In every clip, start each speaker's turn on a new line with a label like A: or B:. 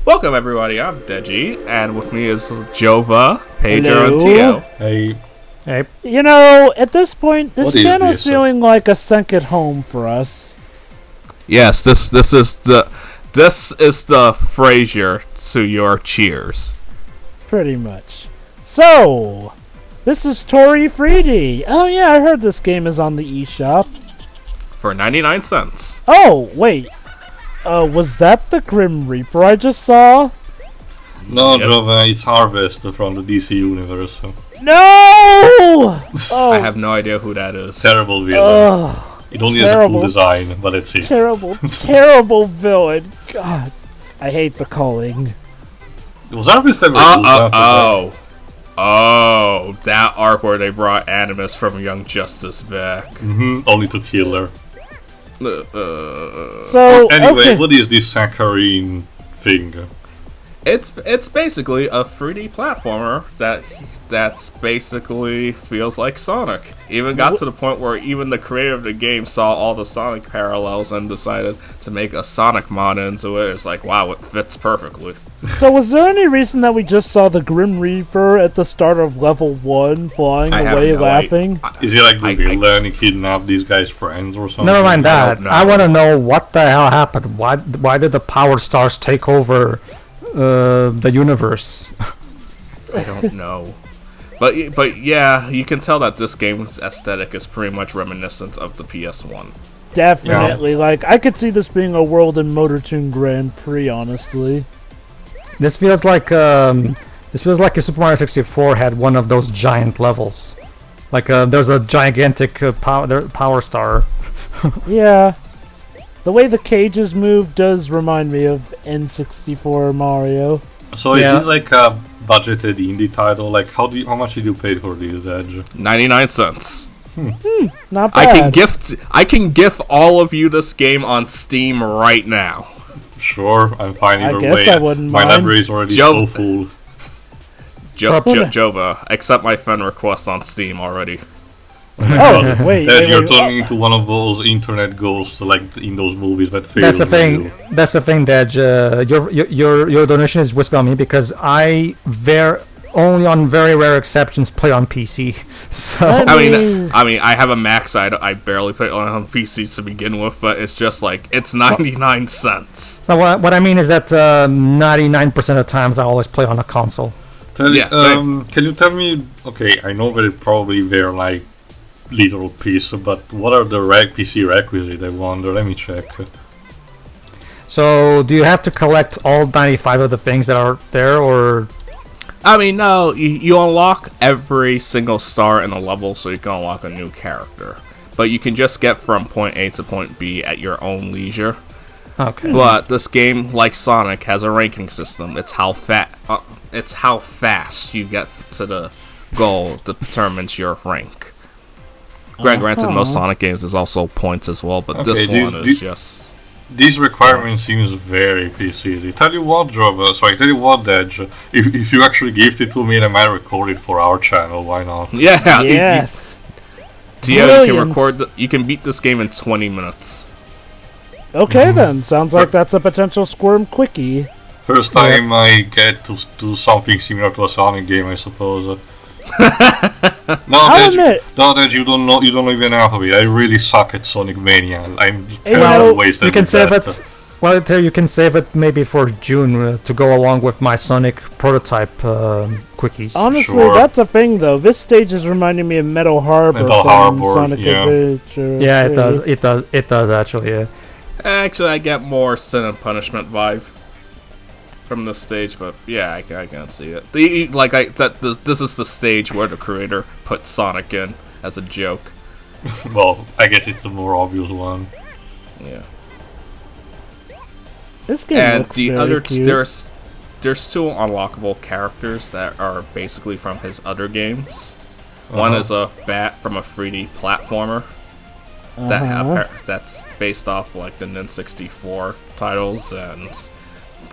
A: Welcome everybody, I'm Deji, and with me is Jova, Pedro,
B: Hello.
A: and Tio.
C: Hey.
B: You know, at this point, this
C: What is
B: channel's
C: this?
B: feeling like a second home for us.
A: Yes, this is the Frasier to your Cheers.
B: Pretty much. So, this is Toree 3D. Oh yeah, I heard this game is on the eShop.
A: For 99 cents.
B: Oh, wait. Was that the Grim Reaper I just saw?
C: No,
A: Yep.
C: Jova, it's Harvest from the DC universe.
B: No! Oh,
A: I have no idea who that is.
C: Terrible villain.
B: ugh,
C: It only has a
B: terrible.
C: cool design, but that's it.
B: terrible villain. God, I hate the calling.
C: Was Harvest ever cool?
A: Oh, that arc where they brought Animus from Young Justice back.
C: Only to kill her.
B: So,
C: Anyway,
B: okay.
C: what is this saccharine thing?
A: It's basically a 3D platformer that's basically feels like Sonic. Even got to the point where even the creator of the game saw all the Sonic parallels and decided to make a Sonic mod into it. It's like, wow, it fits perfectly.
B: So was there any reason that we just saw the Grim Reaper at the start of level 1 flying
A: I have
B: away
A: no
B: laughing?
C: Is he like the villain? He kidnapped these guys' friends or something?
D: Never mind that.
A: don't know.
D: I want to know what the hell happened. Why did the Power Stars take over the universe?
A: I don't know. But yeah, you can tell that this game's aesthetic is pretty much reminiscent of the PS1.
B: Definitely. Like, I could see this being a World and Motor Tune Grand Prix, honestly.
D: This feels like if Super Mario 64 had one of those giant levels. Like there's a gigantic Power Star.
B: Yeah. The way the cages move does remind me of N64 Mario.
C: So
D: Yeah.
C: is it like a budgeted indie title? Like how much did you pay for this, Edge?
A: 99 cents.
B: Not
A: I
B: bad.
A: can gift all of you this game on Steam right now.
C: Sure, I'm fine
B: I
C: either
B: guess
C: way.
B: I wouldn't
C: My
B: mind.
C: library is already
A: Joe-
C: so full.
A: Jova, accept my friend request on Steam already.
B: Oh, wait.
C: That you're
B: wait.
C: turning into one of those internet ghosts, like in those movies that fail.
D: That's the thing. That's the thing, that your donation is wasted on me because I only on very rare exceptions play on PC. So
A: I mean, I have a Mac side. I barely play on PC to begin with, but it's just like it's 99 cents.
D: now, what I mean is that 99% of the times I always play on a console.
A: Yeah, same.
C: Can you tell me? Okay, I know that it probably they're like little piece, but what are the PC requisites? I wonder. Let me check.
D: So do you have to collect all 95 of the things that are there, or?
A: I mean, no, you unlock every single star in a level, so you can unlock a new character. But you can just get from point A to point B at your own leisure.
D: Okay.
A: But this game, like Sonic, has a ranking system. It's how fast you get to the goal that determines your rank. Granted, most Sonic games is also points as well, but this
C: Okay,
A: one is just...
C: This requirement seems very PC. Tell you what, Edge. If you actually gift it to me, then I might record it for our channel. Why not?
A: Yeah,
B: Yes.
A: Tio,
B: Brilliant.
A: you can beat this game in 20 minutes.
B: Okay then. Sounds like that's a potential Squirm Quickie.
C: First time I get to do something similar to a Sonic game, I suppose.
B: I'll admit.
C: That you don't know even half of it. I really suck at Sonic Mania. I'm
B: Well,
C: terrible wasted.
D: You can
C: with
D: save
C: that.
D: it. Well, you can save it maybe for June to go along with my Sonic prototype quickies.
B: Honestly,
C: Sure.
B: that's a thing though. This stage is reminding me of Metal Harbor
C: Metal
B: from
C: Harbor,
B: Sonic
C: yeah.
B: Adventure.
D: Yeah, it does. It does actually. Yeah.
A: Actually, I get more Sin and Punishment vibe from this stage, but yeah, I can see it. This is the stage where the creator put Sonic in as a joke.
C: Well, I guess it's the more obvious one.
A: Yeah.
B: This game
A: And
B: looks
A: the
B: very
A: other
B: cute.
A: there's two unlockable characters that are basically from his other games. One is a bat from a 3D platformer that's based off like the N64 titles and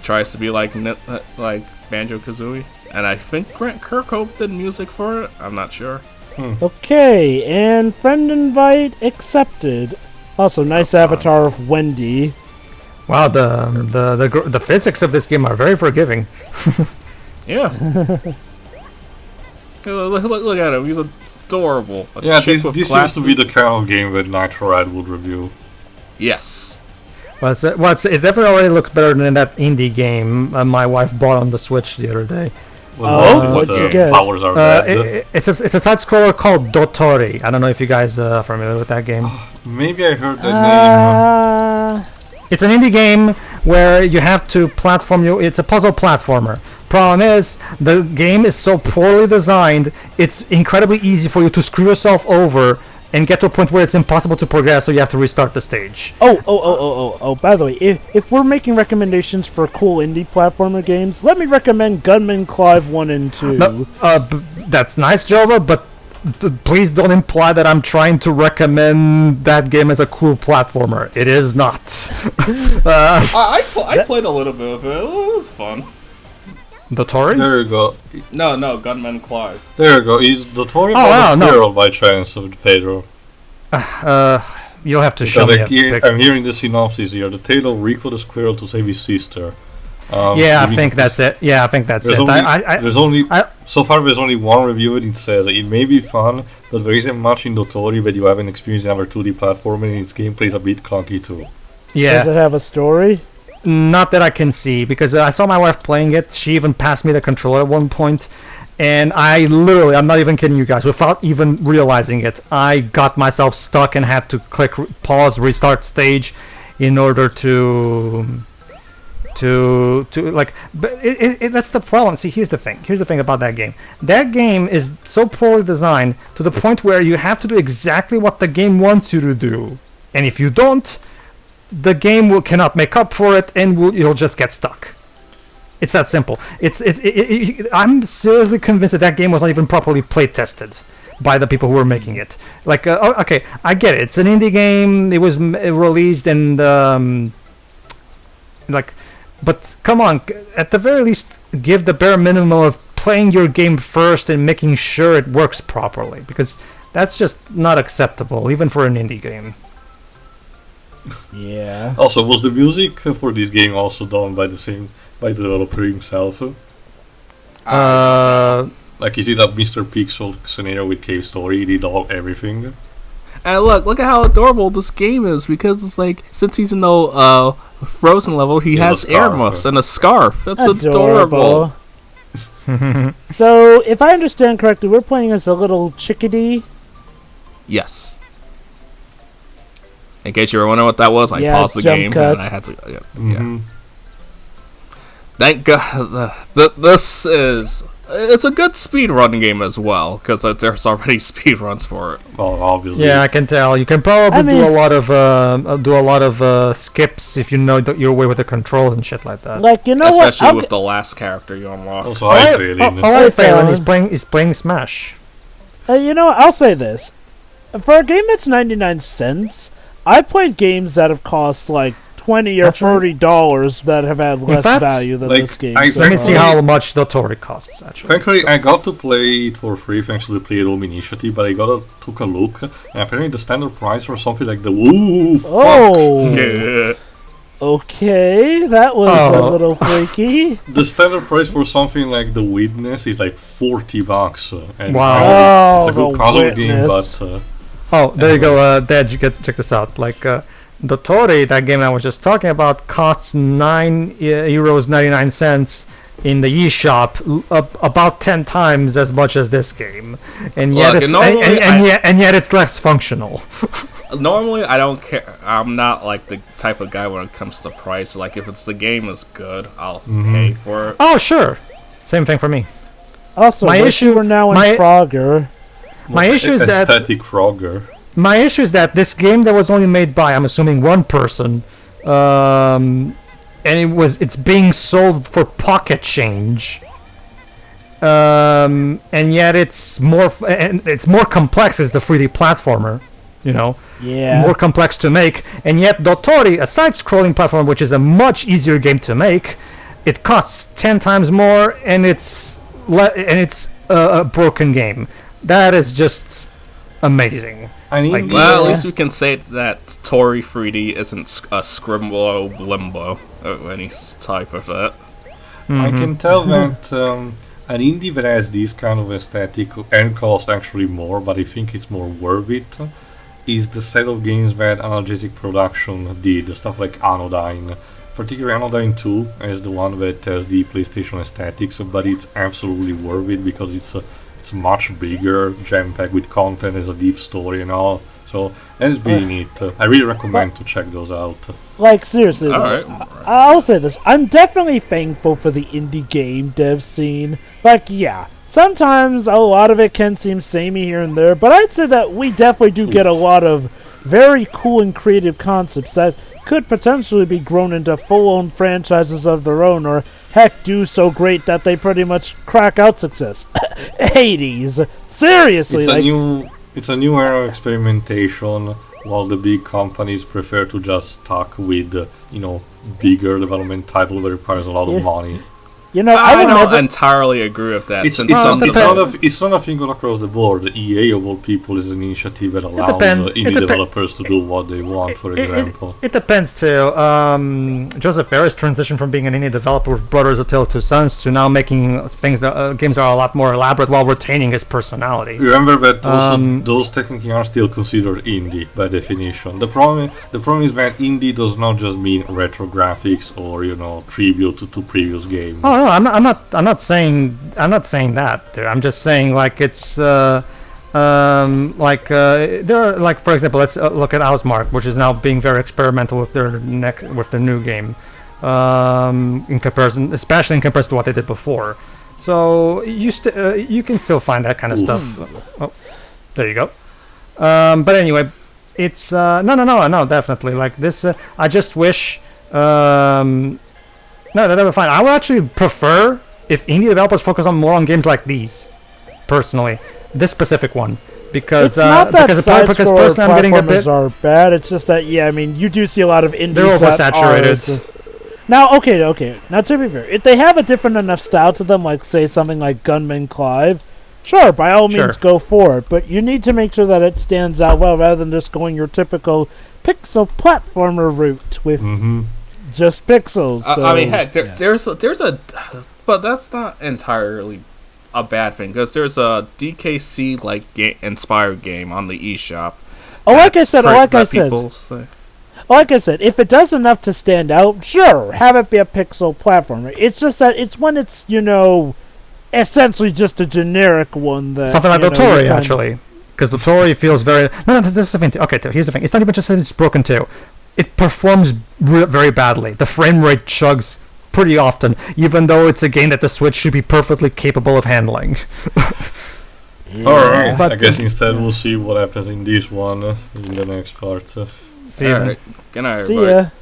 A: tries to be like Banjo-Kazooie. And I think Grant Kirkhope did music for it. I'm not sure.
B: Okay, and friend invite accepted. Also, nice avatar of Wendy.
D: Wow, the physics of this game are very forgiving.
A: Yeah. Look at him. He's adorable.
C: Yeah, this seems to be the kind of game that Nitro Red would review.
A: Yes.
D: It definitely already looks better than that indie game my wife bought on the Switch the other day.
B: What'd you get?
C: Powers are bad.
D: It's a side scroller called Toree. I don't know if you guys are familiar with that game.
C: Maybe I heard that name.
D: It's an indie game where you have to platform. It's a puzzle platformer. Problem is, the game is so poorly designed. It's incredibly easy for you to screw yourself over and get to a point where it's impossible to progress, so you have to restart the stage.
B: Oh, by the way, if we're making recommendations for cool indie platformer games, let me recommend Gunman Clive 1 and 2.
D: No, that's nice, Jova, but please don't imply that I'm trying to recommend that game as a cool platformer. It is not.
A: I played a little bit of it. It was fun.
D: The Toree?
C: There you go.
A: No, Gunman Clive.
C: There you go. Is the Toree squirrel by chance of Pedro?
D: You'll have to show me.
C: I'm hearing the synopsis here. The tale of Rico the squirrel to save his sister.
D: I think that's it.
C: So far, there's only one review, and it says it may be fun, but there isn't much in the Toree that you haven't experienced in other 2D platforming, and its gameplay is a bit clunky too.
D: Yeah.
B: Does it have a story?
D: Not that I can see, because I saw my wife playing it. She even passed me the controller at one point, and I'm not even kidding you guys, without even realizing it, I got myself stuck and had to click pause, restart stage in order to like, but that's the problem. See, here's the thing about that game. That game is so poorly designed to the point where you have to do exactly what the game wants you to do, and if you don't, the game cannot make up for it, and you'll just get stuck. It's that simple. I'm seriously convinced that game was not even properly play tested by the people who were making it. Like, okay, I get it. It's an indie game. It was released and but come on, at the very least, give the bare minimum of playing your game first and making sure it works properly, because that's just not acceptable, even for an indie game.
B: Yeah.
C: Also, was the music for this game also done by the developer himself? Like, is it a Mr. Pixel scenario with Cave Story? He did everything?
A: And look at how adorable this game is, because it's like, since he's in the Frozen level, he has earmuffs and a scarf. That's adorable.
B: So, if I understand correctly, we're playing as a little chickadee.
A: Yes. In case you were wondering what that was, I paused the game and I had to. Yeah. Thank God. It's a good speedrun game as well, because there's already speedruns for it.
C: Well, obviously.
D: Yeah, I can tell. You can probably do a lot of skips if you know your way with the controls and shit like that.
B: Like, you know
A: Especially with the last character you unlock.
C: Also,
D: Phelan, he's playing Smash.
B: You know what? I'll say this: for a game that's 99 cents, I played games that have cost like $20 or $30 that have had less value than this game.
D: Let me see how much the Toree costs, actually.
C: Frankly, I got to play it for free thanks to the Play at Home initiative, but I took a look, and apparently the standard price was something like
B: yeah. Okay, that was a little freaky.
C: The standard price for something like The Witness is like $40. And
D: wow.
C: It's a good puzzle game, but...
D: there you go, Dad, check this out. Like, the Toree, that game I was just talking about, costs €9.99 in the eShop, about 10 times as much as this game, and yet yet it's less functional.
A: Normally, I don't care. I'm not like the type of guy when it comes to price. Like, if the game is good, I'll pay for it.
D: Oh, sure. Same thing for me.
B: Also, we're now in Frogger.
D: My issue is that
C: aesthetic Frogger.
D: My issue is that this game that was only made by, I'm assuming, one person, and it's being sold for pocket change, and yet it's more complex as the 3D platformer, you know, more complex to make, and yet Toree, a side-scrolling platform, which is a much easier game to make, it costs 10 times more, and it's a broken game. That is just amazing.
C: I mean,
D: Like-
A: Well, at
B: Yeah.
A: least we can say that Toree 3D isn't a Scrimbo Limbo of any type of that.
C: I can tell that an indie that has this kind of aesthetic and cost actually more, but I think it's more worth it, is the set of games that Analgesic Production did, stuff like Anodyne. Particularly Anodyne 2 is the one that has the PlayStation aesthetics, but it's absolutely worth it because it's much bigger, jam-packed with content, has a deep story and all. So that's being it. I really recommend to check those out.
B: Like, seriously, though,
A: Alright.
B: I'll say this. I'm definitely thankful for the indie game dev scene. Like, yeah, sometimes a lot of it can seem samey here and there, but I'd say that we definitely do get a lot of very cool and creative concepts that could potentially be grown into full-on franchises of their own, or heck, do so great that they pretty much crack out success. Hades. Seriously,
C: It's a new era of experimentation, while the big companies prefer to just stuck with, bigger development title that requires a lot
B: Yeah.
C: of money.
B: you know,
A: I
B: I
A: don't
B: never...
A: entirely agree with that.
C: It's
A: Since
C: not
A: some
C: it's not a thing all across the board. The EA of all people is an initiative that allows
D: depends.
C: indie
D: It depen-
C: developers to do what they want. For example,
D: It depends too. Joseph Fares transitioned from being an indie developer with Brothers of Tale Two Sons to now making things that games that are a lot more elaborate while retaining his personality.
C: remember that those technically are still considered indie by definition. The problem is that indie does not just mean retro graphics or tribute to previous games.
D: Oh no, I'm not saying that. Dude. I'm just saying like it's there are like for example, let's look at Ausmark, which is now being very experimental with their new game, especially in comparison to what they did before. So you can still find that kind of stuff. Oh, there you go. But anyway, it's no, definitely like this. I just wish. No, that would be fine. I would actually prefer if indie developers focus more on games like these. Personally, this specific one, because
B: It's not that
D: because
B: side-scroller
D: personally I'm getting a bit.
B: platformers are bad. It's just that, yeah, I mean, you do see a lot of indies
D: They're
B: that
D: oversaturated.
B: Now, okay. Now, to be fair, if they have a different enough style to them, like, say, something like Gunman Clive, sure, by all
D: Sure.
B: means, go for it. But you need to make sure that it stands out well, rather than just going your typical pixel platformer route with just pixels. So,
A: I mean, heck,
B: yeah.
A: there's a, but that's not entirely a bad thing because there's a DKC inspired game on the eShop.
B: Like I said, if it does enough to stand out, sure, have it be a pixel platformer. It's just that it's when it's essentially just a generic one that
D: Something like Toree, actually, because Toree feels very. No, this is the thing. Okay, here's the thing. It's not even just that it's broken too. It performs very badly. The frame rate chugs pretty often, even though it's a game that the Switch should be perfectly capable of handling.
C: Alright,
D: But,
C: I guess instead we'll see what happens in this one in the next part.
D: See you then.
A: Alright, good night,
B: See
A: everybody.
B: ya.